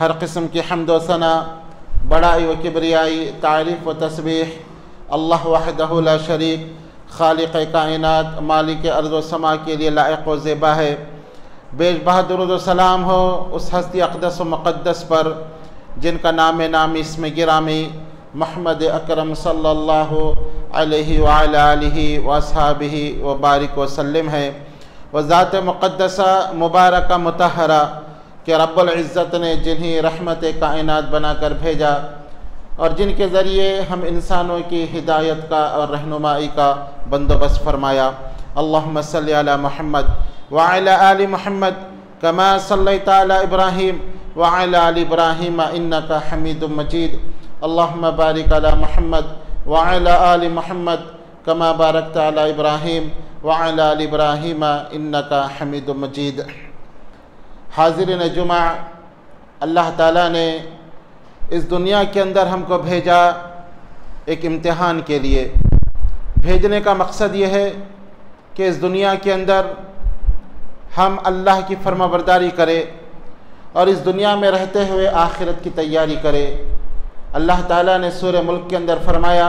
हर किस्म की हम्द व सना बड़ाई व किबरियाई तारीफ़ व तस्बीह अल्लाह वहदहु ला शरीक खालिक़ कायनात मालिक अर्ज़ व समा के लिए लायक व ज़ेबा है। बेशबहा दुरूद व सलाम हो उस हस्ती अक़दस व मुक़द्दस पर जिनका नाम नामी इसमें गिरामी मोहम्मद अकरम सल्लल्लाहु अलैहि व अला आलिहि व अस्हाबिहि व बारिक व सल्लम है। व ज़ात मुक़द्दसा मुबारका मुतहरा कि रब्बुल इज़्ज़त ने जिन्हें रहमत कायनात बनाकर भेजा और जिनके ज़रिए हम इंसानों की हिदायत का और रहनुमाई का बंदोबस्त फरमाया। अल्लाहुम्मा सल्लि अला मुहम्मद व अला आलि मुहम्मद कमा सल्लैता अला इब्राहीम व अला आलि इब्राहीम इन्नका हमीदुम मजीद। अल्लाहुम्मा बारिक अला मुहम्मद व अला आलि मुहम्मद कमा बारकता अला इब्राहीम व अला आलि इब्राहीम इन्नका हमीदुम मजीद। हाज़िरीन जुमा, अल्लाह ताला ने इस दुनिया के अंदर हमको भेजा एक इम्तिहान के लिए। भेजने का मकसद ये है कि इस दुनिया के अंदर हम अल्लाह की फरमाबरदारी करें और इस दुनिया में रहते हुए आखिरत की तैयारी करें। अल्लाह ताला ने सूरह मुल्क के अंदर फरमाया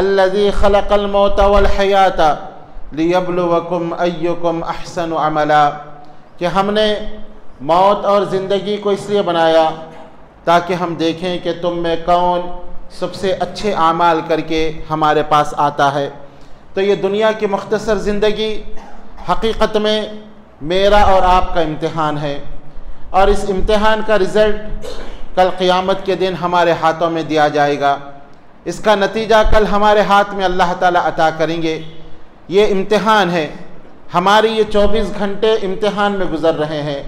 अल्लज़ी खलक़ल मौत वल हयात लियब्लुवकुम अय्युकुम अहसनु अमला, कि हमने मौत और ज़िंदगी को इसलिए बनाया ताकि हम देखें कि तुम में कौन सबसे अच्छे आमाल करके हमारे पास आता है। तो ये दुनिया की मुख्तसर ज़िंदगी हकीकत में मेरा और आपका इम्तिहान है, और इस इम्तिहान का रिज़ल्ट कल क़ियामत के दिन हमारे हाथों में दिया जाएगा। इसका नतीजा कल हमारे हाथ में अल्लाह ताला अता करेंगे। ये इम्तिहान है, हमारी ये 24 घंटे इम्तिहान में गुज़र रहे हैं।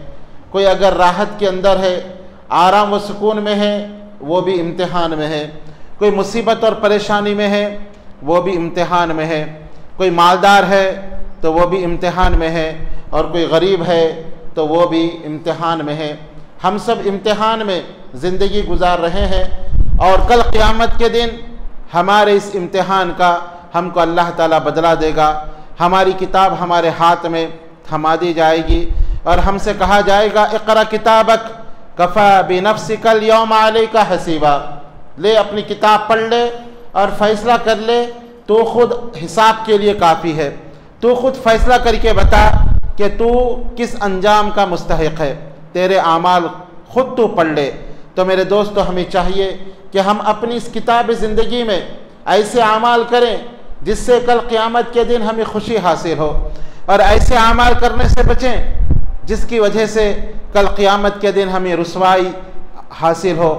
कोई अगर राहत के अंदर है, आराम व सुकून में है, वो भी इम्तिहान में है। कोई मुसीबत और परेशानी में है, वो भी इम्तिहान में है। कोई मालदार है तो वो भी इम्तिहान में है, और कोई गरीब है तो वो भी इम्तिहान में है। हम सब इम्तिहान में ज़िंदगी गुजार रहे हैं, और कल क़ियामत के दिन हमारे इस इम्तिहान का हमको अल्लाह ताला बदला देगा। हमारी किताब हमारे हाथ में थमा दी जाएगी और हमसे कहा जाएगा, इक़रा किताबक कफ़ा बिनफ़्सिकल यौम अलैका हसीबा, ले अपनी किताब पढ़ ले और फ़ैसला कर ले, तो ख़ुद हिसाब के लिए काफ़ी है। तू ख़ुद फ़ैसला करके बता कि तू किस अंजाम का मुस्तहिक़ है, तेरे आमाल ख़ुद तू पढ़ ले। तो मेरे दोस्तों, हमें चाहिए कि हम अपनी इस किताब ज़िंदगी में ऐसे आमाल करें जिससे कल क़ियामत के दिन हमें खुशी हासिल हो, और ऐसे आमाल करने से बचें जिसकी वजह से कल क़ियामत के दिन हमें रुसवाई हासिल हो।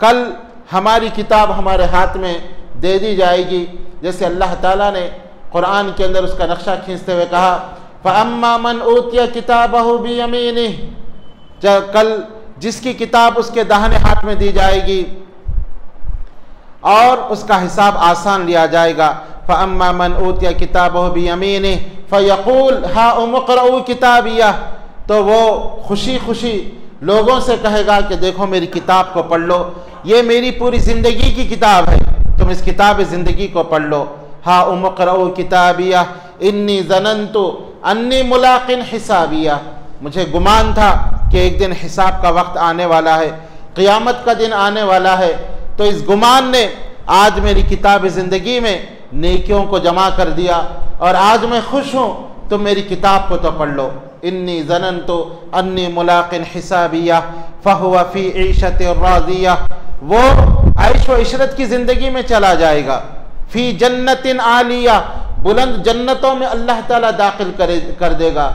कल हमारी किताब हमारे हाथ में दे दी जाएगी, जैसे अल्लाह ताला ने कुरान के अंदर उसका नक्शा खींचते हुए कहा, फ़अम्मा मन ऊतिया किताबहु बियमीनिह, कल जिसकी किताब उसके दाहिने हाथ में दी जाएगी और उसका हिसाब आसान लिया जाएगा। फ़अम्मा मन ऊतिया किताबहु बियमीनिह फ़यक़ूल हाउम इक़रऊ किताबिया, तो वो खुशी खुशी लोगों से कहेगा कि देखो मेरी किताब को पढ़ लो, ये मेरी पूरी ज़िंदगी की किताब है, तुम इस किताब ज़िंदगी को पढ़ लो। हाउम इक़रऊ किताबिया इन्नी ज़नन्तु अन्नी मुलाक़िन हिसाबिया, मुझे गुमान था कि एक दिन हिसाब का वक्त आने वाला है, क़ियामत का दिन आने वाला है। तो इस गुमान ने आज मेरी किताब ज़िंदगी में नेकियों को जमा कर दिया, और आज मैं खुश हूँ, तो मेरी किताब को तो पढ़ लो। इन्नी ज़नन्तु अन्नी मुलाक़िन हिसाबिया फ़हुवा फ़ी ईशतिर राज़िया, वो ऐश व इशरत की ज़िंदगी में चला जाएगा। फ़ी जन्नतिन आलिया, बुलंद जन्नतों में अल्लाह ताला दाखिल कर देगा।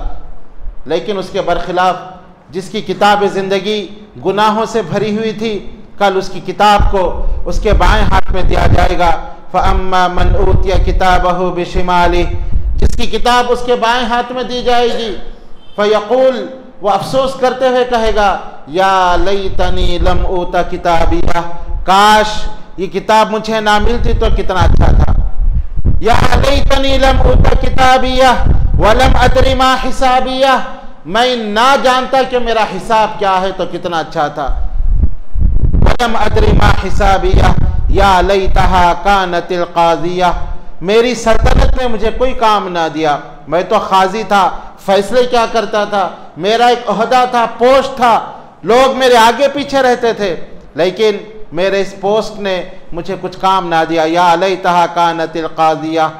लेकिन उसके बरखिलाफ़ जिसकी किताब ज़िंदगी गुनाहों से भरी हुई थी, कल उसकी किताब को उसके बाएं हाथ में दिया जाएगा। फ़अम्मा मन ऊतिया किताबहु बिशिमालिह, जिसकी किताब उसके बाएं हाथ में दी जाएगी, फ़यक़ूल, वो अफसोस करते हुए कहेगा, या लैतनी लम ऊता किताबिया, काश ये किताब मुझे ना मिलती तो कितना अच्छा था। या लैतनी लम ऊता किताबिया वलम अदरी मा हिसाबिया, मैं ना जानता कि मेरा हिसाब क्या है तो कितना अच्छा था। वलम अदरी मा हिसाबिया या लैतहा कानतिल काज़िया, मेरी सल्तनत ने मुझे कोई काम ना दिया, मैं तो काजी था, फैसले क्या करता था, मेरा एक ओहदा था, पोस्ट था, लोग मेरे आगे पीछे रहते थे, लेकिन मेरे इस पोस्ट ने मुझे कुछ काम ना दिया। या लैतहा कानतिल काज़िया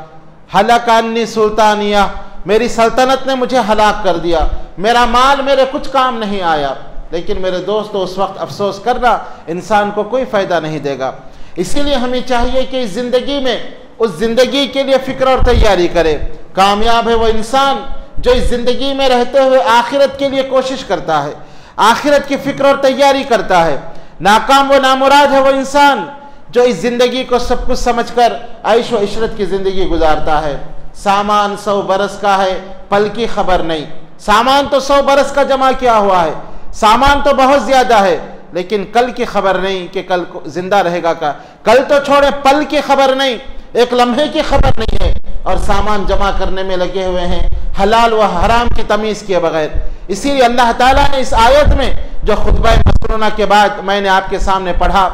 हलका अन्नी सुल्तानिया, मेरी सल्तनत ने मुझे हलाक कर दिया, मेरा माल मेरे कुछ काम नहीं आया। लेकिन मेरे दोस्तों, उस वक्त अफसोस करना इंसान को कोई फ़ायदा नहीं देगा। इसीलिए हमें चाहिए कि इस ज़िंदगी में उस ज़िंदगी के लिए फ़िक्र और तैयारी करे। कामयाब है वो इंसान जो इस ज़िंदगी में रहते हुए आखिरत के लिए कोशिश करता है, आखिरत की फ़िक्र और तैयारी करता है। नाकाम व नामुराद है वो इंसान जो इस ज़िंदगी को सब कुछ समझकर ऐश व इशरत की ज़िंदगी गुजारता है। सामान 100 बरस का है, पल की खबर नहीं। सामान तो 100 बरस का जमा किया हुआ है, सामान तो बहुत ज़्यादा है, लेकिन कल की खबर नहीं कि कल को जिंदा रहेगा का। कल तो छोड़े, पल की खबर नहीं, एक लम्हे की खबर नहीं है, और सामान जमा करने में लगे हुए हैं हलाल व हराम की तमीज़ किए बगैर। इसीलिए अल्लाह ताला ने इस आयत में जो खुतबा मसनूना के बाद मैंने आपके सामने पढ़ा,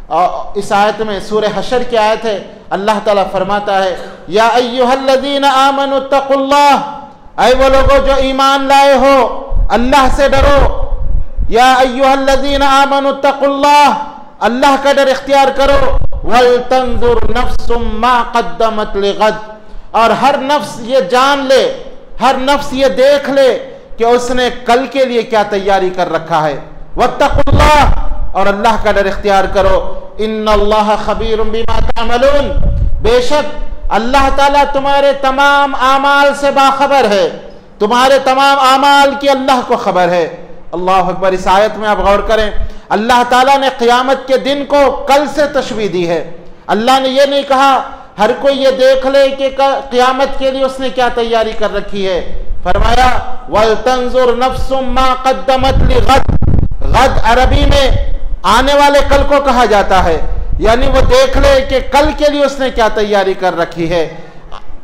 और इस आयत में सूरह हशर की आयत है, अल्लाह ताला फरमाता है, या अय्युहल्लज़ीना आमनु तक़ुल्लाह, ऐ वो लोगों जो ईमान लाए हो, अल्लाह से डरो। या अय्युहल्लज़ीना आमनु तक़ुल्लाह, अल्लाह का डर इख्तियार करो। वल तंजुर नफ्सुम मा क़द्दमत लिग़द, और हर नफ्स ये जान ले, हर नफ्स ये देख ले कि उसने कल के लिए क्या तैयारी कर रखा है। वत्तकुल्लाह, और अल्लाह का डर इख्तियार करो। इन्नल्लाह खबीरुम बिमा तामलून, बेशक अल्लाह ताला तुम्हारे तमाम आमाल से बाखबर है, तुम्हारे तमाम आमाल की अल्लाह को खबर है। अल्लाह अकबर। इस आयत में आप गौर करें, अल्लाह ताला ने क़यामत के दिन को कल से तशबीह दी है। अल्लाह ने यह नहीं कहा हर कोई ये देख ले कि क़यामत के लिए उसने क्या तैयारी कर रखी है। फरमाया वल तंजुर नफ्सुम मा क़द्दमत लिग़द। गद अरबी में आने वाले कल को कहा जाता है, यानी वो देख ले कि कल के लिए उसने क्या तैयारी कर रखी है।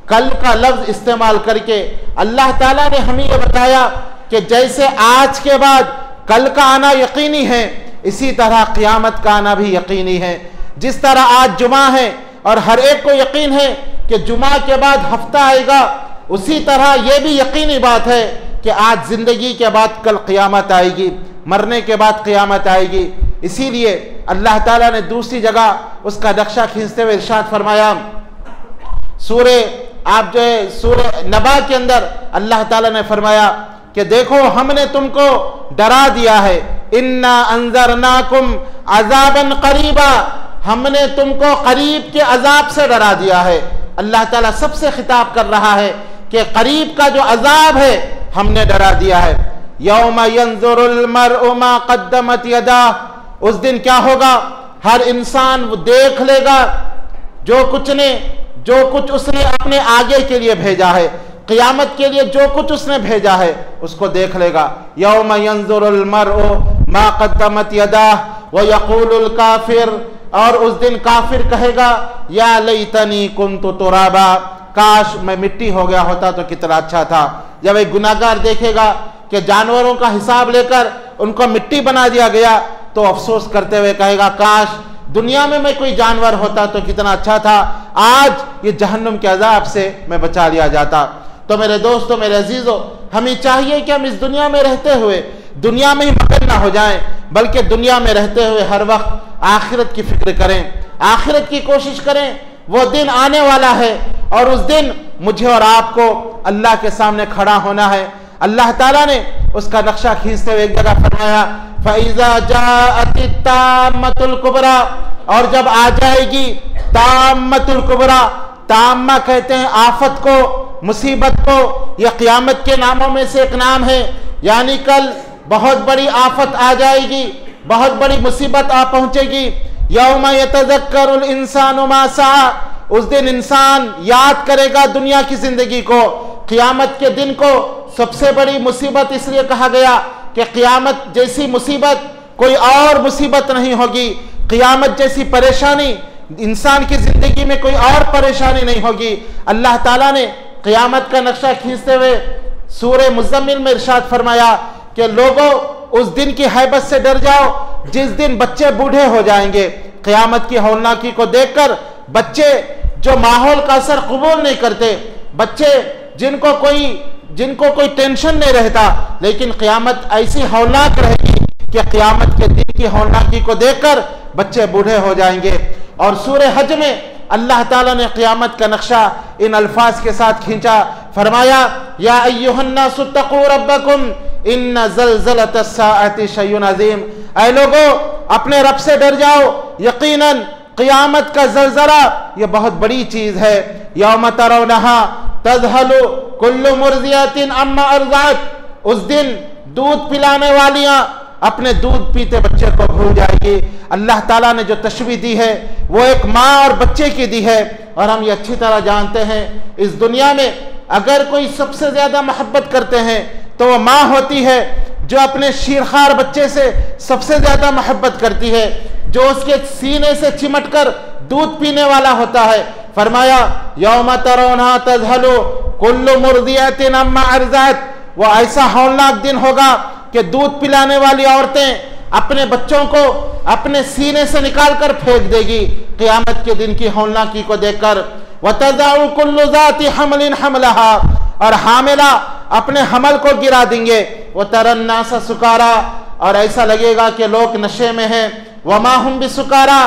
कल का लफ्ज इस्तेमाल करके अल्लाह ताला ने हमें यह बताया कि जैसे आज के बाद कल का आना यकीनी है, इसी तरह क़यामत का आना भी यकीनी है। जिस तरह आज जुमा है और हर एक को यकीन है कि जुमा के बाद हफ्ता आएगा, उसी तरह यह भी यकीनी बात है कि आज जिंदगी के बाद कल क़यामत आएगी, मरने के बाद क़यामत आएगी। इसीलिए अल्लाह ताला ने दूसरी जगह उसका नक्शा खींचते हुए इरशाद फरमाया, सूरे आप जो है सूरे नबा के अंदर अल्लाह ताला ने फरमाया कि देखो हमने तुमको डरा दिया है, इन्ना अंज़रनाकुम अज़ाबन क़रीबा, हमने तुमको करीब के अजाब से डरा दिया है। अल्लाह ताला सबसे खिताब कर रहा है कि करीब का जो अजाब है हमने डरा दिया है। यौम यंजुरुल मर्उ मा क़द्दमत यदाह, उस दिन क्या होगा, हर इंसान वो देख लेगा जो कुछ उसने अपने आगे के लिए भेजा है, क़यामत के लिए जो कुछ उसने भेजा है उसको देख लेगा। यौम यंजुरुल मर्उ मा क़द्दमत यदाह व यक़ूलुल काफ़िर, और उस दिन काफिर कहेगा या लैतनी कुन्तु तुराबा, काश मैं मिट्टी हो गया होता तो कितना अच्छा था। जब एक गुनाहगार देखेगा कि जानवरों का हिसाब लेकर उनको मिट्टी बना दिया गया तो अफसोस करते हुए कहेगा काश दुनिया में मैं कोई जानवर होता तो कितना अच्छा था, आज ये जहन्नुम के अजाब से मैं बचा लिया जाता। तो मेरे दोस्तों, मेरे अजीजों, हमें चाहिए कि हम इस दुनिया में रहते हुए दुनिया में ही मगन ना हो जाएं, बल्कि दुनिया में रहते हुए हर वक्त आखिरत की फिक्र करें, आखिरत की कोशिश करें। वो दिन आने वाला है और उस दिन मुझे और आपको अल्लाह के सामने खड़ा होना है। अल्लाह ताला ने उसका नक्शा खींचते हुए एक जगह फरमाया फ़इज़ा जाअतित ताम्मतुल कुबरा, और जब आ जाएगी ताम्मतुल कुबरा, ताम्मा कहते हैं आफत को, मुसीबत को, यह क़यामत के नामों में से एक नाम है। यानी कल बहुत बड़ी आफत आ जाएगी, बहुत बड़ी मुसीबत आ पहुंचेगी। यौम यतज़क्करुल इंसानु मा सआ, उस दिन इंसान याद करेगा दुनिया की जिंदगी को। क़यामत के दिन को सबसे बड़ी मुसीबत इसलिए कहा गया कि क़यामत जैसी मुसीबत कोई और मुसीबत नहीं होगी, क़यामत जैसी परेशानी इंसान की जिंदगी में कोई और परेशानी नहीं होगी। अल्लाह ताला ने क़यामत का नक्शा खींचते हुए सूरे मुज़म्मिल में इरशाद फरमाया कि लोगों उस दिन की हैबत से डर जाओ जिस दिन बच्चे बूढ़े हो जाएंगे। क़यामत की हौलनाकी को देखकर बच्चे जो माहौल का असर कबूल नहीं करते, बच्चे जिनको कोई टेंशन नहीं रहता, लेकिन क़यामत ऐसी हौलनाक रहेगी कि क़यामत के दिन की हौलनाकी को देखकर बच्चे बूढ़े हो जाएंगे। और सूरे हज में अल्लाह ताला ने क़यामत का नक्शा इन अल्फाज के साथ खींचा, फरमाया या अय्युहन्नासु तक़ू रब्बकुम इन्न ज़लज़लतस साअति शैउन अज़ीम, ऐ लोगों अपने रब से डर जाओ, यकीनन क़यामत का ज़लज़ला यह बहुत बड़ी चीज़ है। यौम तरौनहा तज़हलु कुल्लु मुर्ज़ियतिन अम्मा अर्ज़अत, उस दिन दूध पिलाने वालियाँ अपने दूध पीते बच्चे को भूल जाएगी। अल्लाह ताला ने जो तशबीह दी है वो एक माँ और बच्चे की दी है, और हम ये अच्छी तरह जानते हैं इस दुनिया में अगर कोई सबसे ज़्यादा मोहब्बत करते हैं तो वो माँ होती है जो अपने शीरखार बच्चे से सबसे ज़्यादा मोहब्बत करती है, जो उसके सीने से चिमट कर दूध पीने वाला होता है। फरमाया यौम तरौनहा तज़हलु कुल्लु मुर्दियतिन अम्मा अर्ज़अत, वो ऐसा हौलनाक दिन होगा कि दूध पिलाने वाली औरतें अपने बच्चों को अपने सीने से निकाल कर फेंक देगी क़यामत के दिन की हौलनाकी को देखकर। वतज़अु कुल्लु ज़ाति हमलिन हमलहा, और हामिला अपने हमल को गिरा देंगे। वतरन्नास सुकारा, और ऐसा लगेगा कि लोग नशे में हैं। वमा हुम बिसुकारा,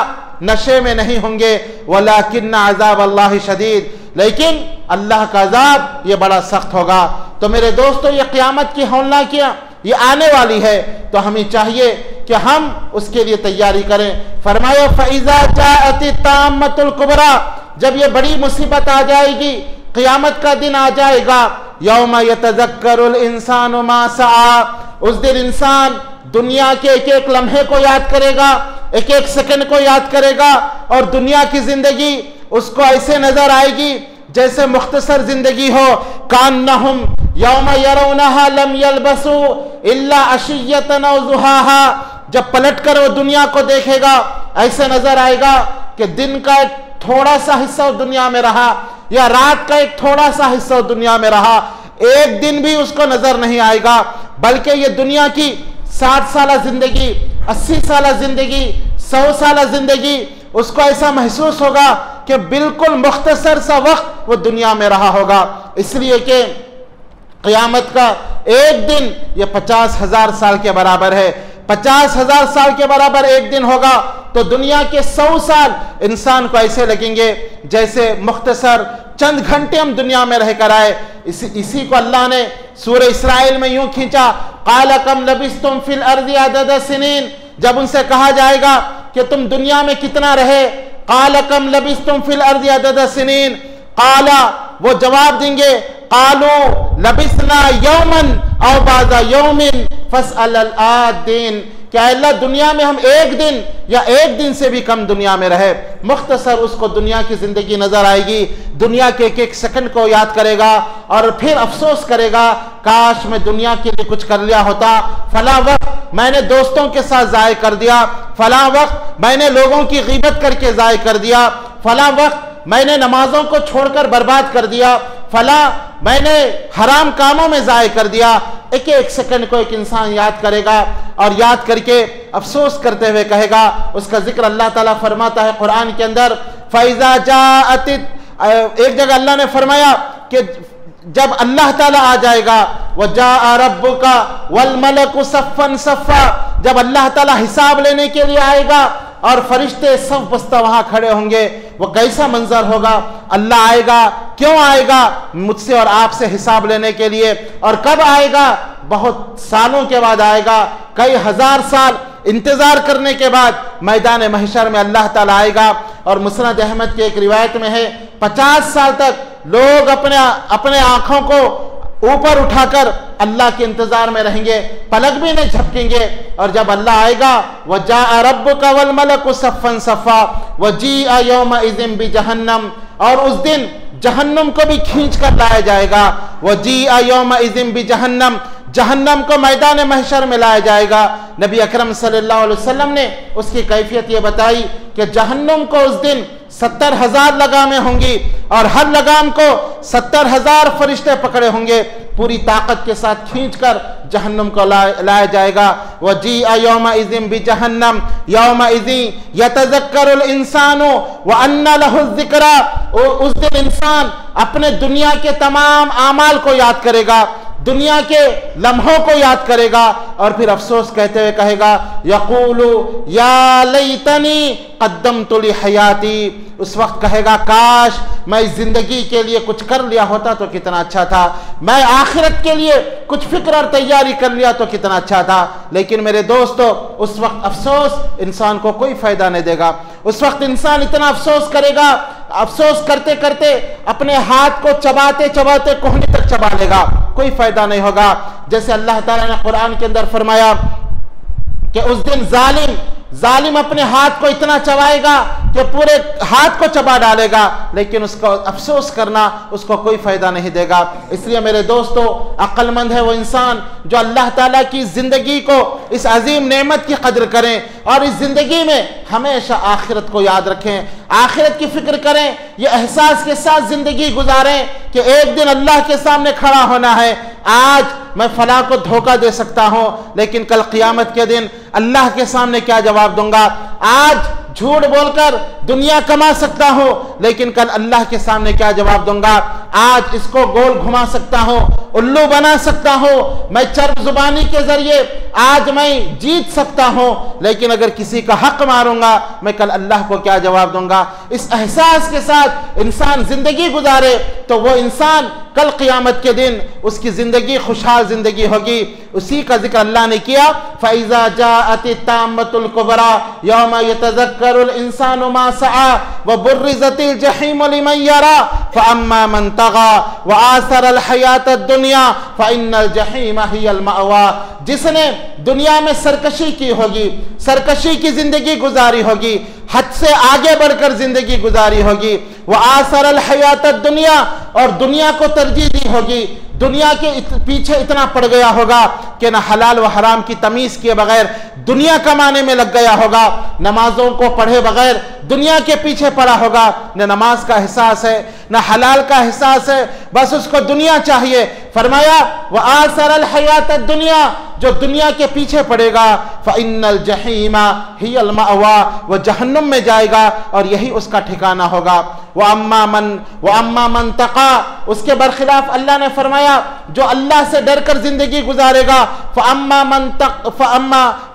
नशे में नहीं होंगे। वलाकिन्न अज़ाब अल्लाहि शदीद, लेकिन अल्लाह का अज़ाब ये बड़ा सख्त होगा। तो मेरे दोस्तों, ये क़यामत की हौलनाकियाँ ये आने वाली है, तो हमें चाहिए कि हम उसके लिए तैयारी करें। फरमाया फ़इज़ा जाअति ताम्मतुल कुबरा, जब ये बड़ी मुसीबत आ जाएगी, क़यामत का दिन आ जाएगा, यौम यतज़क्करुल इंसानु मा सआ, उस दिन इंसान दुनिया के एक एक लम्हे को याद करेगा, एक एक सेकंड को याद करेगा, और दुनिया की जिंदगी उसको ऐसे नजर आएगी जैसे मुख्तसर जिंदगी हो। कान्नहुम यौम यरौनहा लम यलबसू इल्ला अशिय्यतन औ ज़ुहाहा, जब पलट कर वो दुनिया को देखेगा ऐसे नजर आएगा कि दिन का एक थोड़ा सा हिस्सा दुनिया में रहा, या रात का एक थोड़ा सा हिस्सा दुनिया में रहा, एक दिन भी उसको नजर नहीं आएगा, बल्कि ये दुनिया की 60 साल जिंदगी, 80 साल जिंदगी, 100 साल जिंदगी उसको ऐसा महसूस होगा कि बिल्कुल मुख्तसर सा वक्त वो दुनिया में रहा होगा। इसलिए कि क़यामत का एक दिन ये 50,000 साल के बराबर है। 50,000 साल के बराबर एक दिन होगा, तो दुनिया के 100 साल इंसान को ऐसे लगेंगे जैसे मुख्तसर चंद घंटे हम दुनिया में रहकर आए। इसी को अल्लाह ने सूरह इसराइल में यूं खींचा, क़ाल कम लबिस्तुम फिल अर्ज़ि अदद सिनीन, जब उनसे कहा जाएगा कि तुम दुनिया में कितना रहे, क़ाल कम लबिस्तुम फिल अर्ज़ि अदद सिनीन, क़ाला वो जवाब देंगे, क़ालू लबिसना यौमन औ बाज़ा यौमिन फस्अल आदीन, क्या अल्लाह दुनिया में हम एक दिन या एक दिन से भी कम दुनिया में रहे। मुख्तसर उसको दुनिया की जिंदगी नजर आएगी, दुनिया के एक एक सेकंड को याद करेगा और फिर अफसोस करेगा, काश मैं दुनिया के लिए कुछ कर लिया होता, फला वक्त मैंने दोस्तों के साथ ज़ाय कर दिया, फला वक्त मैंने लोगों की ग़ीबत करके ज़ाय कर दिया, फला वक्त मैंने नमाजों को छोड़कर बर्बाद कर दिया, फला मैंने हराम कामों में ज़ाय कर दिया। एक एक सेकंड को एक इंसान याद करेगा और याद करके अफसोस करते हुए कहेगा। उसका जिक्र अल्लाह ताला फरमाता है कुरान के अंदर, फ़इज़ा जाअत, एक जगह अल्लाह ने फरमाया कि जब अल्लाह ताला आ जाएगा, वजाअ रब्बुका वल मलकु सफ़्फ़न सफ़्फ़ा, जब अल्लाह ताला हिसाब लेने के लिए आएगा और फरिश्ते सब बस्ता वहां खड़े होंगे, वो कैसा मंजर होगा। अल्लाह आएगा, क्यों आएगा? मुझसे और आपसे हिसाब लेने के लिए। और कब आएगा? बहुत सालों के बाद आएगा, कई हजार साल इंतजार करने के बाद मैदान महशर में अल्लाह ताला आएगा। और मुस्नद अहमद की एक रिवायत में है, 50 साल तक लोग अपने आंखों को ऊपर उठाकर अल्लाह के इंतजार में रहेंगे, पलक भी नहीं झपकेंगे। और जब अल्लाह आएगा, वजाअ रब्बुका वल मलकु सफ़्फ़न सफ़्फ़ा वजीअ यौमइज़िन बिजहन्नम, और उस दिन जहन्नम को भी खींच कर लाया जाएगा। वजीअ यौमइज़िन बिजहन्नम, जहन्नम को मैदान महशर में लाया जाएगा। नबी अकरम सल्लल्लाहु अलैहि वसल्लम ने उसकी कैफियत ये बताई कि जहन्नम को उस दिन 70,000 लगामें होंगी और हर लगाम को 70,000 फरिश्ते पकड़े होंगे, पूरी ताकत के साथ खींचकर जहन्नम को लाया जाएगा। वजीअ यौमइज़िन बिजहन्नम यौमइज़िन यतज़क्करुल इंसानु व अन्ना लहुज़ ज़िक्रा, उस दिन इंसान अपने दुनिया के तमाम आमाल को याद करेगा, दुनिया के लम्हों को याद करेगा और फिर अफसोस कहते हुए कहेगा, यक़ूलु या लैतनी क़द्दमतु ली हयाती, उस वक्त कहेगा, काश मैं इस जिंदगी के लिए कुछ कर लिया होता तो कितना अच्छा था, मैं आखिरत के लिए कुछ फिक्र और तैयारी कर लिया तो कितना अच्छा था। लेकिन मेरे दोस्तों, उस वक्त अफसोस इंसान को कोई फायदा नहीं देगा। उस वक्त इंसान इतना अफसोस करेगा, अफसोस करते करते अपने हाथ को चबाते चबाते कोहनी तक चबा लेगा, कोई फायदा नहीं होगा। जैसे अल्लाह ताला ने कुरान के अंदर फरमाया कि उस दिन जालिम अपने हाथ को इतना चबाएगा कि पूरे हाथ को चबा डालेगा, लेकिन उसको अफसोस करना उसको कोई फायदा नहीं देगा। इसलिए मेरे दोस्तों, अक्लमंद है वो इंसान जो अल्लाह ताला की जिंदगी को, इस अजीम नेमत की कदर करें और इस जिंदगी में हमेशा आखिरत को याद रखें, आखिरत की फिक्र करें, ये एहसास के साथ जिंदगी गुजारें कि एक दिन अल्लाह के सामने खड़ा होना है। आज मैं फला को धोखा दे सकता हूं, लेकिन कल क़यामत के दिन अल्लाह के सामने क्या जवाब दूंगा। आज झूठ बोलकर दुनिया कमा सकता हूं, लेकिन कल अल्लाह के सामने क्या जवाब दूंगा। आज इसको गोल घुमा सकता हूं, उल्लू बना सकता हूं, मैं चर्ब जुबानी के जरिए आज मैं जीत सकता हूं, लेकिन अगर किसी का हक मारूंगा मैं कल अल्लाह को क्या जवाब दूंगा। इस एहसास के साथ इंसान जिंदगी गुजारे तो वो इंसान कल क़यामत के दिन उसकी जिंदगी खुशहाल जिंदगी होगी। उसी का जिक्र अल्लाह ने किया, फ़इज़ा जाअति ताम्मतुल कुबरा यौमा यतज़क्करुल इंसानु मा सआ व बुर्रिज़तिल जहीमु लिमन यरा फ़अम्मा मन तग़ा व आसरल हयातद दुनिया फ़इन्नल जहीम हियल मअवा। जिसने दुनिया में सरकशी की होगी, सरकशी की जिंदगी गुजारी होगी, हद से आगे बढ़कर जिंदगी गुजारी होगी, वह आसरल हयातद दुनिया, और दुनिया को तरजीह दी होगी, दुनिया के पीछे इतना पड़ गया होगा कि न हलाल व हराम की तमीज़ किए बगैर दुनिया कमाने में लग गया होगा, नमाजों को पढ़े बगैर दुनिया के पीछे पड़ा होगा, न नमाज का एहसास है न हलाल का एहसास है, बस उसको दुनिया चाहिए। फरमाया वह आसरल हयातद दुनिया, जो दुनिया के पीछे पड़ेगा, फ़इन्नल जहीमा हियल मअवा, वह जहन्नुम में जाएगा और यही उसका ठिकाना होगा। वह अम्मा मन तक़ा, उसके बरखिलाफ अल्लाह ने फरमाया जो अल्लाह से डरकर जिंदगी गुजारेगा, फ़अम्मा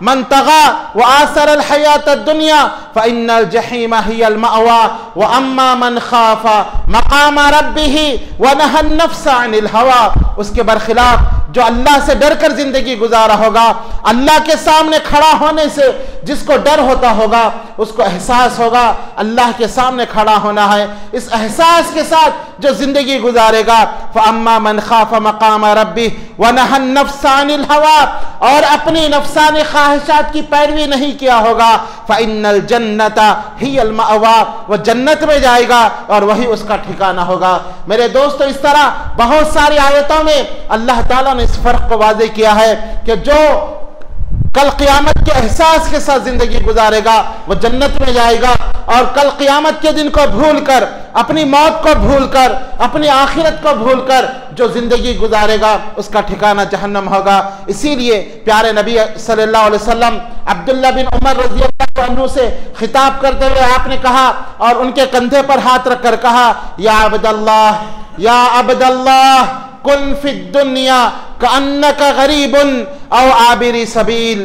मन तग़ा व आसरल हयातद दुनिया फ़इन्नल जहीम हियल मअवा व अम्मा मन खाफ़ा मक़ाम रब्बिही व नहन नफ्स अनिल हवा। उसके बरखिलाफ जो अल्लाह से डरकर जिंदगी गुजारा होगा, अल्लाह के सामने खड़ा होने से जिसको डर होता होगा उसको एहसास होगा अल्लाह के सामने खड़ा होना है। इस एहसास के साथ जो जिंदगी गुजारेगा, फ़अम्मा मन खाफ़ मक़ाम रब्बिह व नहन नफ्स अनिल हवा, और अपनी नफ्सानी ख्वाहिशात की पैरवी नहीं किया होगा, फ़इन्नल जन्नता हियल मअवा, वह जन्नत में जाएगा और वही उसका ठिकाना होगा। मेरे दोस्तों, इस तरह बहुत सारी आयतों में अल्लाह ताला ने इस फर्क को वाज़ेह किया है कि जो कल क़यामत के एहसास के साथ जिंदगी गुजारेगा वो जन्नत में जाएगा, और कल क़यामत के दिन को भूलकर, अपनी मौत को भूलकर, अपनी आखिरत को भूलकर जो जिंदगी गुजारेगा उसका ठिकाना जहन्नम होगा। इसीलिए प्यारे नबी सल्लल्लाहु अलैहि वसल्लम अब्दुल्लाह बिन उमर रज़ियल्लाहु अन्हु से खिताब करते हुए आपने कहा, और उनके कंधे पर हाथ रखकर कहा, या अब्दल्लाह कुन फिद दुनिया कअन्नका गरीबुन औ आबिरी सबील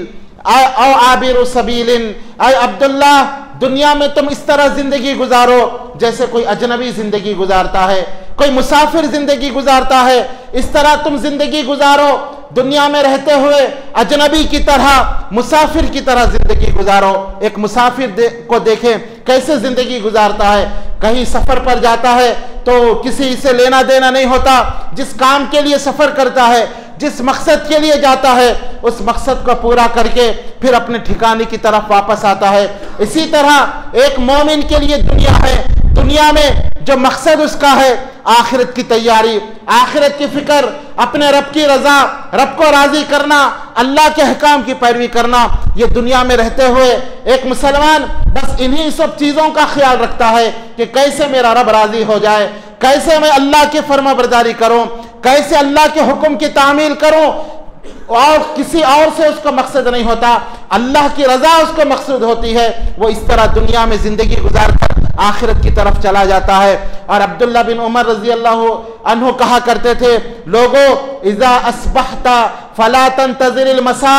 औ आबिरु सबीलिन। ऐ अब्दुल्लाह, दुनिया में तुम इस तरह जिंदगी गुजारो जैसे कोई अजनबी जिंदगी गुजारता है, कोई मुसाफिर जिंदगी गुजारता है। इस तरह तुम जिंदगी गुजारो, दुनिया में रहते हुए अजनबी की तरह, मुसाफिर की तरह जिंदगी गुजारो। एक मुसाफिर को देखें कैसे जिंदगी गुजारता है, कहीं सफर पर जाता है तो किसी से लेना देना नहीं होता, जिस काम के लिए सफर करता है, जिस मकसद के लिए जाता है, उस मकसद को पूरा करके फिर अपने ठिकाने की तरफ वापस आता है। इसी तरह एक मोमिन के लिए दुनिया है, दुनिया में जो मकसद उसका है आखिरत की तैयारी, आखिरत की फिक्र, अपने रब की रजा, रब को राजी करना, अल्लाह के अहकाम की पैरवी करना। ये दुनिया में रहते हुए एक मुसलमान बस इन्हीं सब चीज़ों का ख्याल रखता है कि कैसे मेरा रब राजी हो जाए, कैसे मैं अल्लाह की फरमाबरदारी करूं, कैसे अल्लाह के हुक्म की तामील करूं, और किसी और से उसका मकसद नहीं होता, अल्लाह की रजा उसको मकसद होती है। वो इस तरह दुनिया में जिंदगी गुजारकर आखिरत की तरफ चला जाता है। और अब्दुल्लाह बिन उमर रज़ियल्लाहु अन्हु कहा करते थे, लोगो इज़ा अस्बहता फला तंतज़िरिल मसा,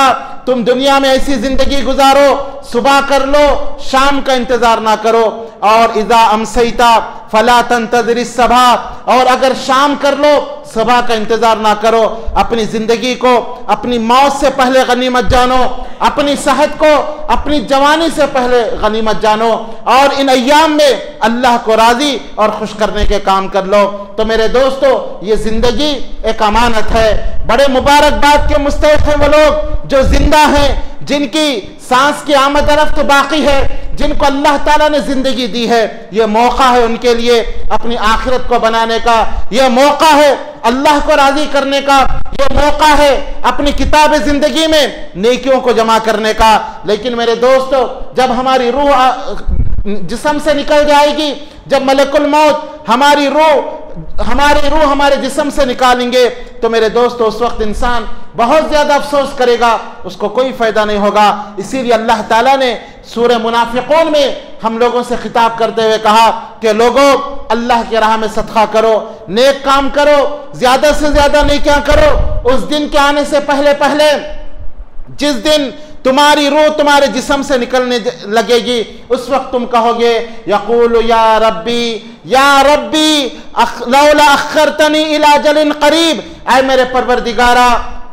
तुम दुनिया में ऐसी जिंदगी गुजारो, सुबह कर लो, शाम का इंतजार ना करो। और इज़ा अमसैता फला तंतज़िरिस सबा, और अगर शाम कर लो सुबह का इंतजार ना करो। अपनी जिंदगी को अपनी मौत से पहले गनीमत जानो, अपनी सेहत को अपनी जवानी से पहले गनीमत जानो, और इन अय्याम में अल्लाह को राजी और खुश करने के काम कर लो। तो मेरे दोस्तों, ये जिंदगी एक अमानत है। बड़े मुबारकबाद के मुस्तहिक हैं वो लोग जो जिंदा हैं, जिनकी सांस की आमद रफ्त बाकी है, जिनको अल्लाह ताला ने जिंदगी दी है। ये मौका है उनके लिए अपनी आखिरत को बनाने का, ये मौका है अल्लाह को राजी करने का, ये मौका है अपनी किताब जिंदगी में नेकियों को जमा करने का। लेकिन मेरे दोस्तों, जब हमारी रूह जिस्म से निकल जाएगी, जब मलकुल मौत हमारी रूह हमारे जिस्म से निकालेंगे, तो मेरे दोस्तों उस वक्त इंसान बहुत ज्यादा अफसोस करेगा, उसको कोई फायदा नहीं होगा। इसीलिए अल्लाह ताला ने सूरह मुनाफिकून में हम लोगों से खिताब करते हुए कहा कि लोगों, अल्लाह की राह में सदका करो, नेक काम करो, ज्यादा से ज्यादा नेकियां करो। उस दिन के आने से पहले पहले, जिस दिन तुम्हारी रूह तुम्हारे जिस्म से निकलने लगेगी, उस वक्त तुम कहोगे यक़ूलु या रब्बी लौला अख़्ख़रतनी इला अजलिन क़रीब, ऐ मेरे परवरदिगारा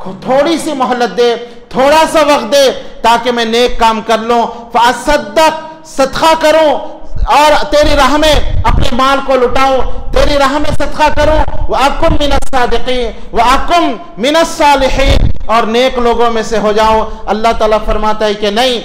थोड़ी सी मोहलत दे, थोड़ा सा वक्त दे, ताकि मैं नेक काम कर लूं, फ़असद्दक़, सदका करूं और तेरी राह में अपने माल को लुटाऊं, तेरी राह में सदका करूं, व अकुम मिनस सादिक़ीन व अकुम मिनस सालिहीन, और नेक लोगों में से हो जाऊं। अल्लाह ताला फरमाता है कि नहीं,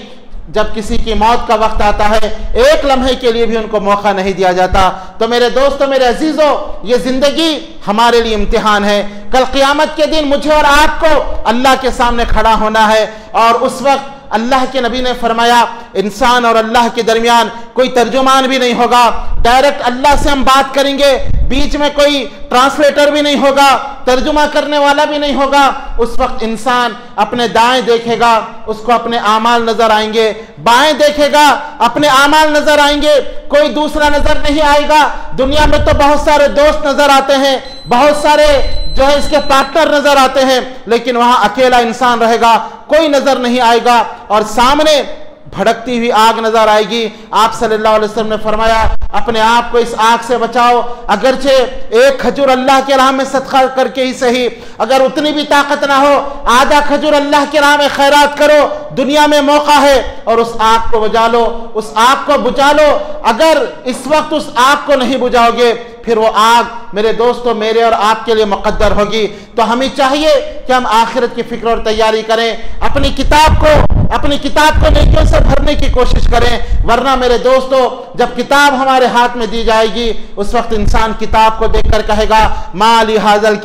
जब किसी की मौत का वक्त आता है, एक लम्हे के लिए भी उनको मौका नहीं दिया जाता। तो मेरे दोस्तों, मेरे अजीजों, ये जिंदगी हमारे लिए इम्तिहान है। कल क़यामत के दिन मुझे और आपको अल्लाह के सामने खड़ा होना है, और उस वक्त अल्लाह के नबी ने फरमाया इंसान और अल्लाह के दरमियान कोई तर्जुमान भी नहीं होगा, डायरेक्ट अल्लाह से हम बात करेंगे, बीच में कोई ट्रांसलेटर भी नहीं होगा, तर्जुमा करने वाला भी नहीं होगा। उस वक्त इंसान अपने दाएं देखेगा, उसको अपने आमाल नजर आएंगे, बाएं देखेगा, अपने आमाल नजर आएंगे, कोई दूसरा नजर नहीं आएगा। दुनिया में तो बहुत सारे दोस्त नजर आते हैं, बहुत सारे जो है इसके पार्टनर नजर आते हैं, लेकिन वहां अकेला इंसान रहेगा, कोई नजर नहीं आएगा, और सामने भड़कती हुई आग नजर आएगी। आप सल्लल्लाहु अलैहि वसल्लम ने फरमाया अपने आप को इस आग से बचाओ, अगरचे एक खजूर अल्लाह के राह में सदका करके ही सही, अगर उतनी भी ताकत ना हो, आधा खजूर अल्लाह के राह में खैरात करो, दुनिया में मौका है, और उस आग को बुझा लो, उस आग को बुझा लो। अगर इस वक्त उस आग को नहीं बुझाओगे, फिर वो आग मेरे दोस्तों मेरे और आपके लिए मुकद्दर होगी। तो हमें चाहिए कि हम आखिरत की फिक्र और तैयारी करें, अपनी किताब को नेकियों से भरने की कोशिश करें, वरना मेरे दोस्तों जब किताब हमारे हाथ में दी जाएगी, उस वक्त इंसान किताब को देखकर कहेगा माली हाज़ल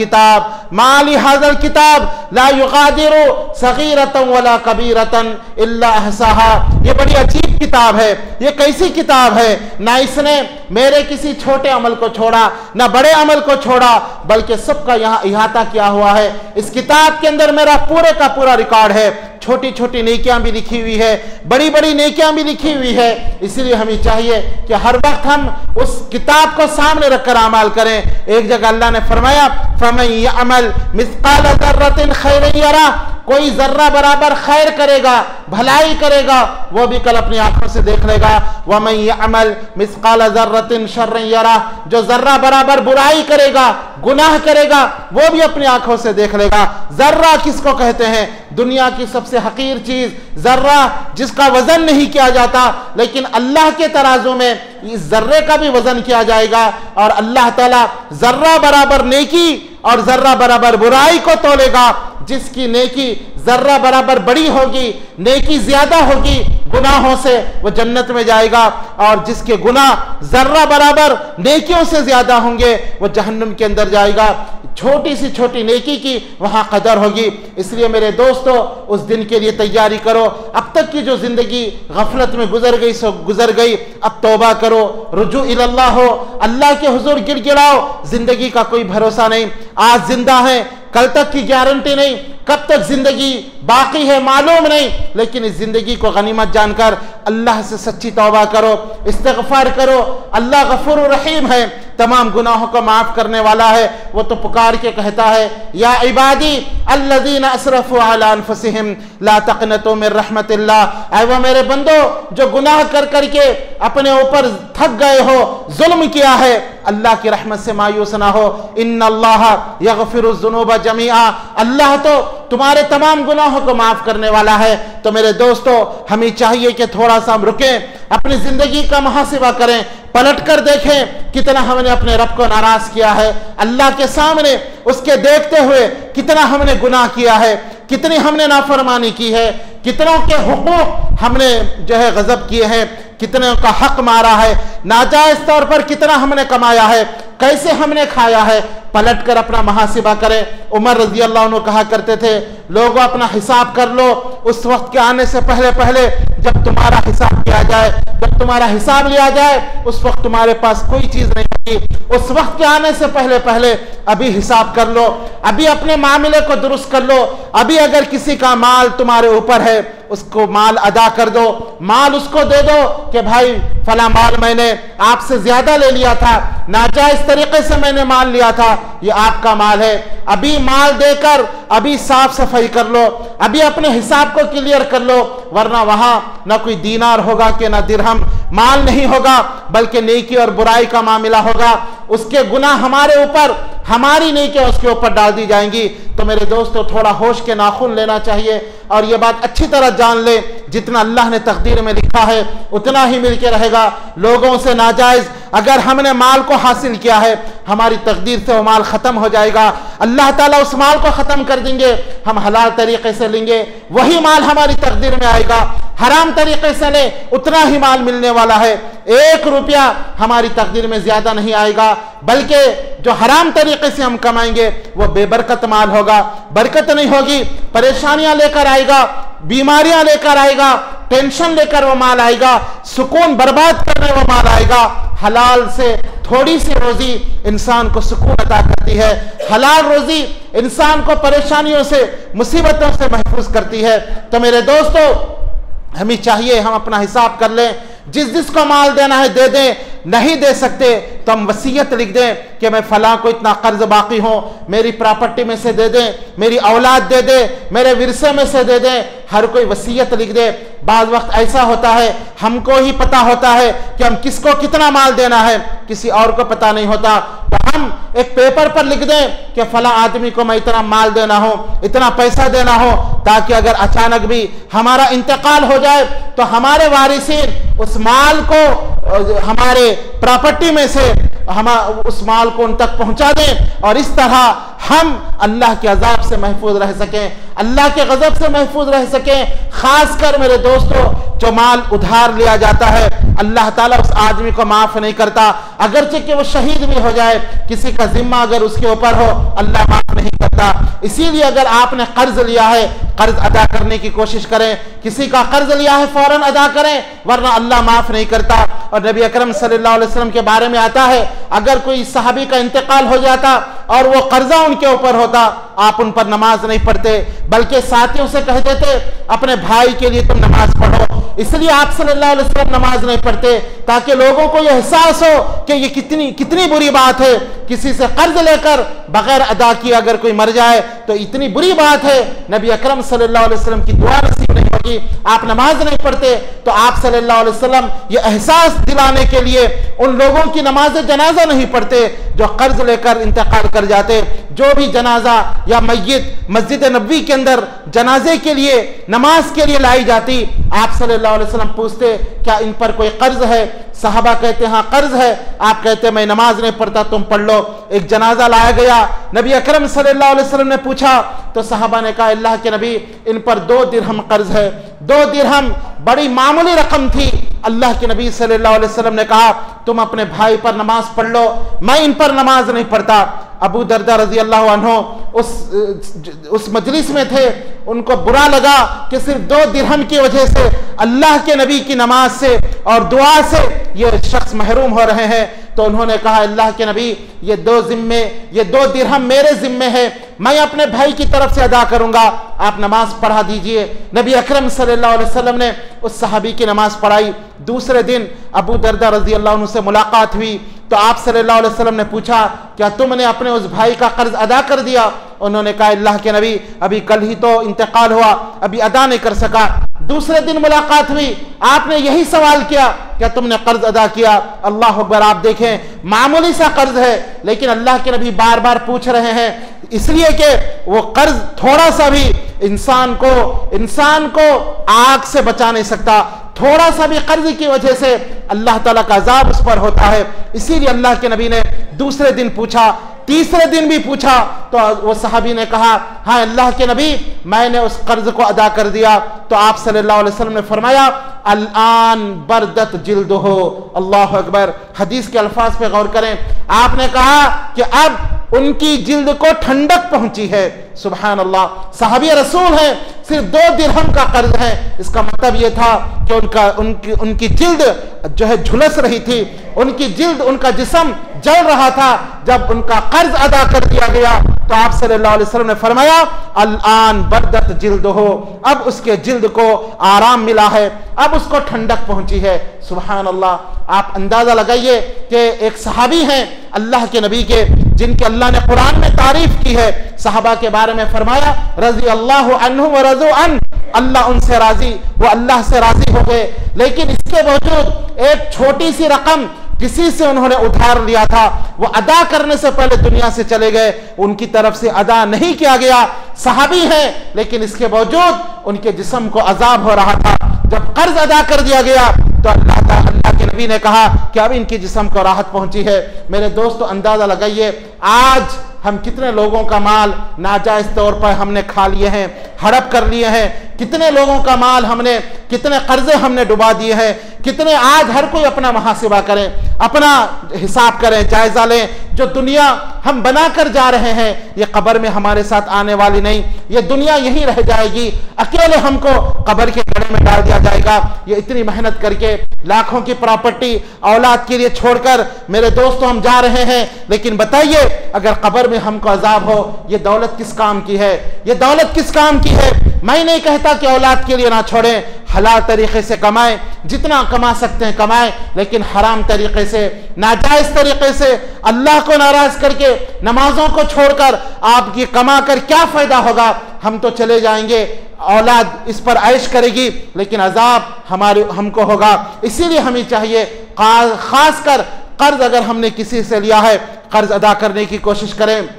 किताब ला युगादिरु सगीरतन वला कबीरतन इल्ला अहसाहा। ये बड़ी अजीब किताब है, ये कैसी किताब है, ना इसने मेरे किसी छोटे अमल को छोड़ा, ना बड़े अमल को छोड़ा, बल्कि सबका यहाँ इहाता किया हुआ है। इस किताब के अंदर मेरा पूरे का पूरा रिकॉर्ड है, छोटी छोटी नेकियां भी लिखी हुई है, बड़ी बड़ी नेकियां भी लिखी हुई है। इसलिए हमें चाहिए कि हर वक्त हम उस किताब को सामने रखकर अमाल करें। एक जगह अल्लाह ने फरमाया फमन यअमल मिस्काल ज़र्रतिन खैरन यरा, कोई जर्रा बराबर खैर करेगा, भलाई करेगा, वो भी कल अपनी आंखों से देख लेगा। वमन यअमल मिस्काल ज़र्रतिन शर्रन यरा, जो जर्रा बराबर बुराई करेगा, गुनाह करेगा, वो भी अपनी आंखों से देख लेगा। जर्रा किसको कहते हैं? दुनिया की सबसे हकीर चीज जर्रा, जिसका वजन नहीं किया जाता, लेकिन अल्लाह के तराजू में इस जर्रे का भी वजन किया जाएगा, और अल्लाह ताला जर्रा बराबर नेकी और जर्रा बराबर बुराई को तोलेगा। जिसकी नेकी जर्रा बराबर बड़ी होगी, नेकी ज्यादा होगी गुनाहों से, वो जन्नत में जाएगा, और जिसके गुनाह जर्रा बराबर नेकियों से ज्यादा होंगे, वो जहन्नुम के अंदर जाएगा। छोटी सी छोटी नेकी की वहां कदर होगी। इसलिए मेरे दोस्तों, उस दिन के लिए तैयारी करो। अब तक की जो जिंदगी गफलत में गुजर गई सो गुजर गई, अब तौबा करो, रुजू इल्लाह हो, अल्लाह के हुजूर गिड़गिड़ाओ। जिंदगी का कोई भरोसा नहीं, आज जिंदा है, कल तक की गारंटी नहीं, कब तक जिंदगी बाकी है मालूम नहीं, लेकिन इस जिंदगी को गनीमत जानकर अल्लाह से सच्ची तौबा करो, इस्तिग़फ़ार करो। अल्लाह गफूर रहीम है, तमाम गुनाहों को माफ करने वाला है। वो तो पुकार के कहता है या इबादी अल्लज़ीना असरफ़ू अला अनफुसिहिम ला तक़नतू मिन रहमतिल्लाह, ऐ वो मेरे बंदो जो गुनाह कर करके अपने ऊपर थक गए हो, जुल्म किया है, अल्लाह की रहमत से मायूस ना हो। इन्नल्लाह यग़फ़िरुज़्ज़ुनूब जमीआ, अल्लाह तो तुम्हारे तमाम गुनाहों को माफ करने वाला है। तो मेरे दोस्तों, हमें चाहिए कि थोड़ा सा हम रुकें, अपनी जिंदगी का मुहासिबा करें, पलट कर देखें कितना हमने अपने रब को नाराज किया है, अल्लाह के सामने उसके देखते हुए कितना हमने गुनाह किया है, कितनी हमने नाफरमानी की है, कितनों के हुकूक हमने जो है गजब किए हैं, कितने का हक मारा है, नाजायज तौर पर कितना हमने कमाया है, कैसे हमने खाया है। पलट कर अपना मुहासिबा करें। उमर रजी अल्लाह अन्हु कहा करते थे, लोगों अपना हिसाब कर लो, उस वक्त के आने से पहले पहले जब तुम्हारा हिसाब किया जाए, जब तुम्हारा हिसाब लिया जाए, उस वक्त तुम्हारे पास कोई चीज नहीं होगी। उस वक्त के आने से पहले पहले अभी हिसाब कर लो, अभी अपने मामले को दुरुस्त कर लो। अभी अगर किसी का माल तुम्हारे ऊपर है, उसको माल अदा कर दो, माल उसको दे दो कि भाई फला माल मैंने आपसे ज्यादा ले लिया था, नाजायज तरीके से मैंने माल लिया था, ये आपका माल है, अभी माल देकर अभी साफ सफाई कर लो, अभी अपने हिसाब को क्लियर कर लो, वरना वहां ना कोई दीनार होगा कि ना दिरहम, माल नहीं होगा बल्कि नेकी और बुराई का मामला होगा। उसके गुनाह हमारे ऊपर, हमारी नेकी उसके ऊपर डाल दी जाएंगी। तो मेरे दोस्तों, थोड़ा होश के नाखून लेना चाहिए और ये बात अच्छी तरह जान ले, जितना अल्लाह ने तकदीर में लिखा है उतना ही मिलके रहेगा। लोगों से नाजायज अगर हमने माल को हासिल किया है, हमारी तकदीर से वो माल खत्म हो जाएगा, अल्लाह ताला उस माल को खत्म कर देंगे। हम हलाल तरीके से लेंगे, वही माल हमारी तकदीर में आएगा। हराम तरीके से ले, उतना ही माल मिलने वाला है। 1 रुपया हमारी तकदीर में ज्यादा नहीं आएगा, बल्कि जो हराम तरीके से हम कमाएंगे वो बेबरकत माल होगा, बरकत नहीं होगी, परेशानियां लेकर आएगा, बीमारियां लेकर आएगा, टेंशन लेकर वो माल आएगा, सुकून बर्बाद करने वो माल आएगा। हलाल से थोड़ी सी रोजी इंसान को सुकून अता करती है, हलाल रोजी इंसान को परेशानियों से, मुसीबतों से महफूज करती है। तो मेरे दोस्तों, हमें चाहिए हम अपना हिसाब कर लें, जिसको माल देना है दे दें, नहीं दे सकते तो हम वसीयत लिख दें कि मैं फलां को इतना कर्ज बाकी हो, मेरी प्रॉपर्टी में से दे दें, मेरी औलाद दे दे, मेरे विरसे में से दे दें, हर कोई वसीयत लिख दे। बाज़ वक्त ऐसा होता है, हमको ही पता होता है कि हम किसको कितना माल देना है, किसी और को पता नहीं होता, तो हम एक पेपर पर लिख दें कि फला आदमी को मैं इतना माल देना हो, इतना पैसा देना हो, ताकि अगर अचानक भी हमारा इंतकाल हो जाए तो हमारे वारिसीन उस माल को हमारे प्रॉपर्टी में से हम उस माल को उन तक पहुंचा दें और इस तरह हम अल्लाह के अजाब से महफूज रह सकें, अल्लाह के गजब से महफूज रह सकें। खासकर मेरे दोस्तों, जो माल उधार लिया जाता है, अल्लाह ताला उस आदमी को माफ नहीं करता, अगरचे कि वो शहीद भी हो जाए, किसी का जिम्मा अगर उसके ऊपर हो, अल्लाह माफ नहीं करता। इसीलिए अगर आपने कर्ज लिया है, कर्ज अदा करने की कोशिश करें, किसी का कर्ज लिया है फौरन अदा करें, वरना अल्लाह माफ नहीं करता। और नबी अकरम सल्लल्लाहु अलैहि वसल्लम के बारे में आता है, अगर कोई सहाबी का इंतकाल हो जाता और वो कर्जा उनके ऊपर होता, आप उन पर नमाज नहीं पढ़ते, बल्कि साथियों से कहते थे अपने भाई के लिए तुम नमाज पढ़ो। इसलिए आप सल्लल्लाहु अलैहि वसल्लम नमाज नहीं पढ़ते, ताकि लोगों को यह एहसास हो कि ये कितनी बुरी बात है, किसी से कर्ज लेकर बगैर अदा किए अगर कोई मर जाए तो इतनी बुरी बात है, नबी अकरम सल्लल्लाहु अलैहि वसल्लम की दुआ नसीब नहीं होगी। आप नमाज नहीं पढ़ते, तो आप सल्लल्लाहु अलैहि वसल्लम ये एहसास दिलाने के लिए उन लोगों की नमाज जनाजा नहीं पढ़ते जो कर्ज लेकर इंतकाल कर जाते। जो भी जनाजा या मय्यत मस्जिद नबवी के अंदर जनाजे के लिए, नमाज के लिए लाई जाती, आप सल्लल्लाहु अलैहि वसल्लम पूछते क्या इन पर कोई कर्ज है? सहाबा कहते हाँ कर्ज है। आप कहते मैं नमाज नहीं पढ़ता, तुम पढ़ लो। एक जनाजा लाया गया, नबी अकरम सल्लल्लाहु अलैहि वसल्लम ने पूछा, तो सहाबा ने कहा अल्लाह के नबी, इन पर 2 दिरहम कर्ज है। 2 दिरहम बड़ी मामूली रकम थी। अल्लाह के नबी सल्लल्लाहु अलैहि वसल्लम ने कहा तुम अपने भाई पर नमाज पढ़ लो, मैं इन पर नमाज नहीं पढ़ता। अबू दरदा रजी अल्लाह अन्हो उस मजलिस में थे, उनको बुरा लगा कि सिर्फ 2 दिरहम की वजह से अल्लाह के नबी की नमाज से और दुआ से ये शख्स महरूम हो रहे हैं। तो उन्होंने कहा अल्लाह के नबी, ये 2 दिरहम मेरे जिम्मे है, मैं अपने भाई की तरफ से अदा करूंगा, आप नमाज पढ़ा दीजिए। नबी अकरम सल्लल्लाहु अलैहि वसल्लम ने उस सहाबी की नमाज पढ़ाई। दूसरे दिन अबू दरदा रजी अल्लाह अन्हु से मुलाकात हुई, तो आप सल्लल्लाहु अलैहि वसल्लम ने पूछा क्या तुमने अपने उस भाई का कर्ज अदा कर दिया? उन्होंने कहा अल्लाह के नबी, अभी कल ही तो इंतकाल हुआ, अभी अदा नहीं कर सका। दूसरे दिन मुलाकात हुई, आपने यही सवाल किया क्या तुमने कर्ज अदा किया? अल्लाह अकबर। आप देखें मामूली सा कर्ज है, लेकिन अल्लाह के नबी बार बार पूछ रहे हैं, इसलिए कि वो कर्ज थोड़ा सा भी इंसान को आग से बचा नहीं सकता। थोड़ा सा भी कर्ज की वजह से अल्लाह ताला का अजाब उस पर होता है। इसीलिए अल्लाह के नबी ने दूसरे दिन पूछा, तीसरे दिन भी पूछा, तो वो सहाबी ने कहा हाँ अल्लाह के नबी, मैंने उस कर्ज को अदा कर दिया। तो आप सल्लल्लाहु अलैहि वसल्लम ने फरमाया अल-आन बरदत जिल्दुहु। अल्लाह अकबर। हदीस के अल्फाज पे गौर करें, आपने कहा कि अब उनकी जिल्द को ठंडक पहुंची है। सुभान अल्लाह। सहाबी रसूल है, सिर्फ 2 दिरहम का कर्ज है। इसका मतलब यह था कि उनकी जिल्द जो है झुलस रही थी, उनकी जिल्द, उनका जिस्म जल रहा था, जब उनका कर्ज अदा कर दिया गया तो आप सल्लल्लाहु अलैहि वसल्लम ने फरमाया अल-आन बर्दत जिल्द हो, अब उसके जिल्द को आराम मिला है, अब उसको ठंडक पहुंची है। सुभान अल्लाह। आप अंदाजा लगाइए कि एक सहाबी हैं अल्लाह के नबी के, जिनके अल्लाह ने कुरान में तारीफ की है, सहाबा के बारे में फरमाया रजी अल्लाह अन्हु व रज़ू अन, अल्लाह उनसे राजी, वो अल्लाह से राजी हो गए। लेकिन इसके बावजूद एक छोटी सी रकम किसी से उन्होंने उधार लिया था, वो अदा करने से पहले दुनिया से चले गए, उनकी तरफ से अदा नहीं किया गया। सहाबी हैं लेकिन इसके बावजूद उनके जिस्म को अजाब हो रहा था। जब कर्ज अदा कर दिया गया तो अल्लाह के नबी ने कहा कि अब इनकी जिस्म को राहत पहुंची है। मेरे दोस्तों अंदाजा लगाइए, आज हम कितने लोगों का माल नाजायज तौर पर हमने खा लिए हैं, हड़प कर लिए हैं, कितने लोगों का माल हमने, कितने कर्जे हमने डुबा दिए हैं, कितने। आज हर कोई अपना मुहासिबा करें, अपना हिसाब करें, जायजा लें। जो दुनिया हम बनाकर जा रहे हैं ये कब्र में हमारे साथ आने वाली नहीं, ये दुनिया यहीं रह जाएगी, अकेले हमको कब्र के गड्ढे में डाल दिया जाएगा। ये इतनी मेहनत करके लाखों की प्रॉपर्टी औलाद के लिए छोड़कर मेरे दोस्तों हम जा रहे हैं, लेकिन बताइए अगर कब्र में हमको अजाब हो, ये दौलत किस काम की है? ये दौलत किस काम की है? मैं नहीं कहता कि औलाद के लिए ना छोड़ें, हलाल तरीके से कमाएं, जितना कमा सकते हैं कमाएं, लेकिन हराम तरीके से, नाजायज तरीके से, अल्लाह को नाराज करके, नमाजों को छोड़कर आपकी कमा कर क्या फायदा होगा? हम तो चले जाएंगे, औलाद इस पर ऐश करेगी, लेकिन अजाब हमको होगा। इसीलिए हमें चाहिए खासकर कर्ज अगर हमने किसी से लिया है, कर्ज अदा करने की कोशिश करें।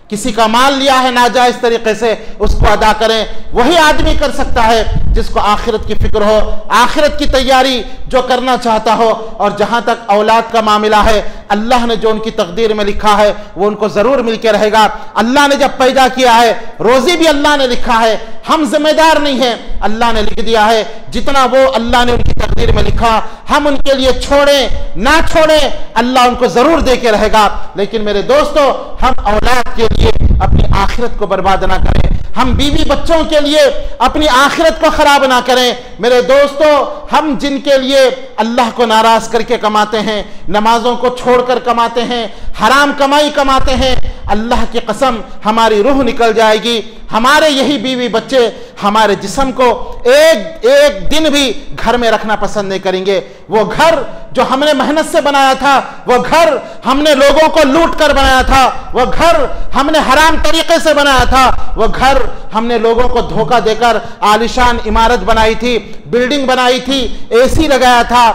किसी का माल लिया है नाजायज तरीके से, उसको अदा करें। वही आदमी कर सकता है जिसको आखिरत की फिक्र हो, आखिरत की तैयारी जो करना चाहता हो। और जहां तक औलाद का मामला है, अल्लाह ने जो उनकी तकदीर में लिखा है वो उनको जरूर मिलके रहेगा। अल्लाह ने जब पैदा किया है, रोजी भी अल्लाह ने लिखा है, हम जिम्मेदार नहीं है, अल्लाह ने लिख दिया है। जितना वो अल्लाह ने उनकी तकदीर में लिखा, हम उनके लिए छोड़ें ना छोड़ें, अल्लाह उनको जरूर दे के रहेगा। लेकिन मेरे दोस्तों, हम औलाद के लिए अपनी आखिरत को बर्बाद ना करें, हम बीवी बच्चों के लिए अपनी आखिरत को खराब ना करें। मेरे दोस्तों, हम जिनके लिए अल्लाह को नाराज करके कमाते हैं, नमाजों को छोड़कर कमाते हैं, हराम कमाई कमाते हैं, अल्लाह की कसम हमारी रूह निकल जाएगी। हमारे यही बीवी बच्चे हमारे जिस्म को एक दिन भी घर में रखना पसंद नहीं करेंगे। वो घर जो हमने मेहनत से बनाया था, वो घर हमने लोगों को लूट कर बनाया था, वो घर हमने हराम तरीके से बनाया था, वो घर हमने लोगों को धोखा देकर आलिशान इमारत बनाई थी, बिल्डिंग बनाई थी, एसी लगाया था।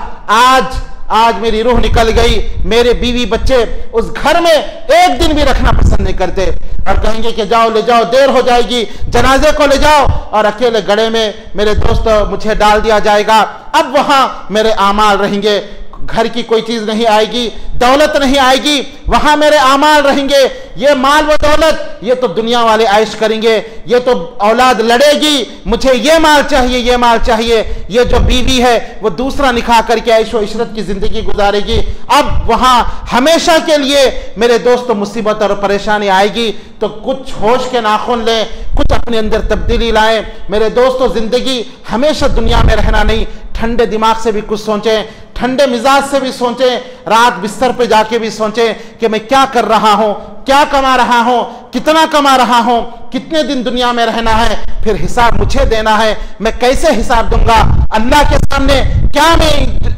आज मेरी रूह निकल गई। मेरे बीवी बच्चे उस घर में एक दिन भी रखना पसंद नहीं करते और कहेंगे कि जाओ ले जाओ, देर हो जाएगी, जनाजे को ले जाओ, और अकेले गड्ढे में मेरे दोस्तों मुझे डाल दिया जाएगा। अब वहां मेरे आमाल रहेंगे, घर की कोई चीज नहीं आएगी, दौलत नहीं आएगी, वहां मेरे आमाल रहेंगे। ये माल व दौलत ये तो दुनिया वाले ऐश करेंगे, ये तो औलाद लड़ेगी, मुझे ये माल चाहिए, ये माल चाहिए। ये जो बीवी है वो दूसरा निकाह करके ऐशो इशरत की जिंदगी गुजारेगी। अब वहां हमेशा के लिए मेरे दोस्तों मुसीबत और परेशानी आएगी। तो कुछ होश के नाखून लें, कुछ अपने अंदर तब्दीली लाएं। मेरे दोस्तों, जिंदगी हमेशा दुनिया में रहना नहीं, ठंडे दिमाग से भी कुछ सोचें, ठंडे मिजाज से भी सोचें, रात बिस्तर पे जाके भी सोचें कि मैं क्या कर रहा हूं, क्या कमा रहा हूं, कितना कमा रहा हूं, कितने दिन दुनिया में रहना है, फिर हिसाब मुझे देना है। मैं कैसे हिसाब दूंगा अल्लाह के सामने? क्या मैं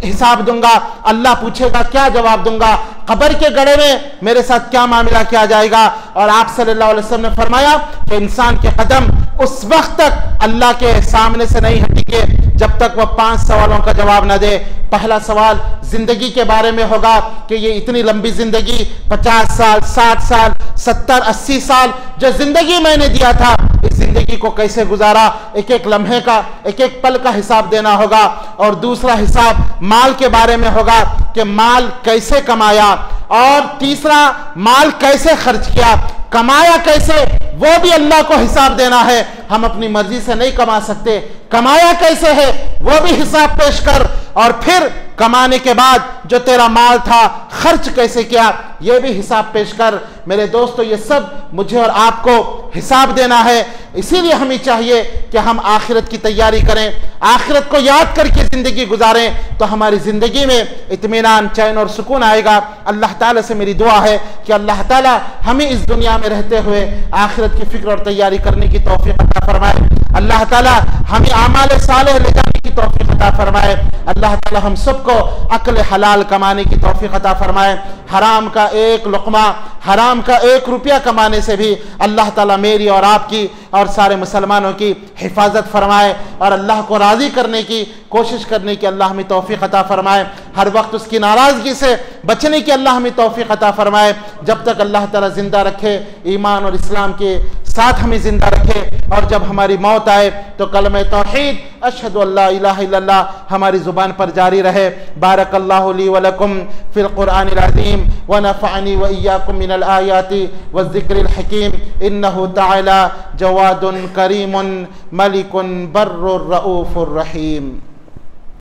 हिसाब दूंगा? अल्लाह पूछेगा, क्या जवाब दूंगा? कब्र के गड्ढे में मेरे साथ क्या मामला किया जाएगा? और आप सल्लल्लाहु अलैहि वसल्लम ने फरमाया कि इंसान के कदम उस वक्त तक अल्लाह के सामने से नहीं हटेंगे जब तक वह 5 सवालों का जवाब न दे। पहला सवाल जिंदगी के बारे में होगा कि ये इतनी लंबी जिंदगी, 50 साल, 60 साल, 70, 80 साल जो जिंदगी मैंने दिया था, इस जिंदगी को कैसे गुजारा? एक एक लम्हे का, एक एक पल का हिसाब देना होगा। और दूसरा हिसाब माल के बारे में होगा कि माल कैसे कमाया, और तीसरा माल कैसे खर्च किया, कमाया कैसे, वो भी अल्लाह को हिसाब देना है। हम अपनी मर्जी से नहीं कमा सकते, कमाया कैसे है वो भी हिसाब पेश कर। और फिर कमाने के बाद जो तेरा माल था खर्च कैसे किया, ये भी हिसाब पेश कर। मेरे दोस्तों, ये सब मुझे और आपको हिसाब देना है। इसीलिए हमें चाहिए कि हम आखिरत की तैयारी करें, आखिरत को याद करके ज़िंदगी गुजारें, तो हमारी ज़िंदगी में इत्मीनान, चैन और सुकून आएगा। अल्लाह ताला से मेरी दुआ है कि अल्लाह ताला हमें इस दुनिया में रहते हुए आखिरत की फिक्र और तैयारी करने की तौफीक अता फरमाए। अल्लाह ताला हमें आमाल सालेह ले जाने की तौफीक अता फरमाए। अल्लाह ताला हम सबको अक्ल हलाल कमाने की तौफीक अता फरमाए। हराम का एक लुक़मा, हराम का एक रुपया कमाने से भी अल्लाह ताला मेरी और आपकी और सारे मुसलमानों की हिफाजत फरमाए, और अल्लाह को राज़ी करने की कोशिश करने की अल्लाह हमें तौफीक अता फरमाए। हर वक्त उसकी नाराज़गी से बचने की अल्लाह हमें तौफीक अता फरमाए। जब तक अल्लाह ताला ज़िंदा रखे, ईमान और इस्लाम के साथ हमें ज़िंदा रखे, और जब हमारी मौत आए तो कलमे तौहीद अशहदु अल्ला इलाहा इल्लल्लाह हमारी ज़ुबान पर जारी रहे। बारकल्लाहु ली व लकुम फिल कुरआनिल अज़ीम व नफ़अनी व इय्याकुम मिनल आयाति व ज़िक्रिल हकीम। इन्नहु तआला जवादुन करीमुन मलिकुन बर्रुर रऊफुर रहीम।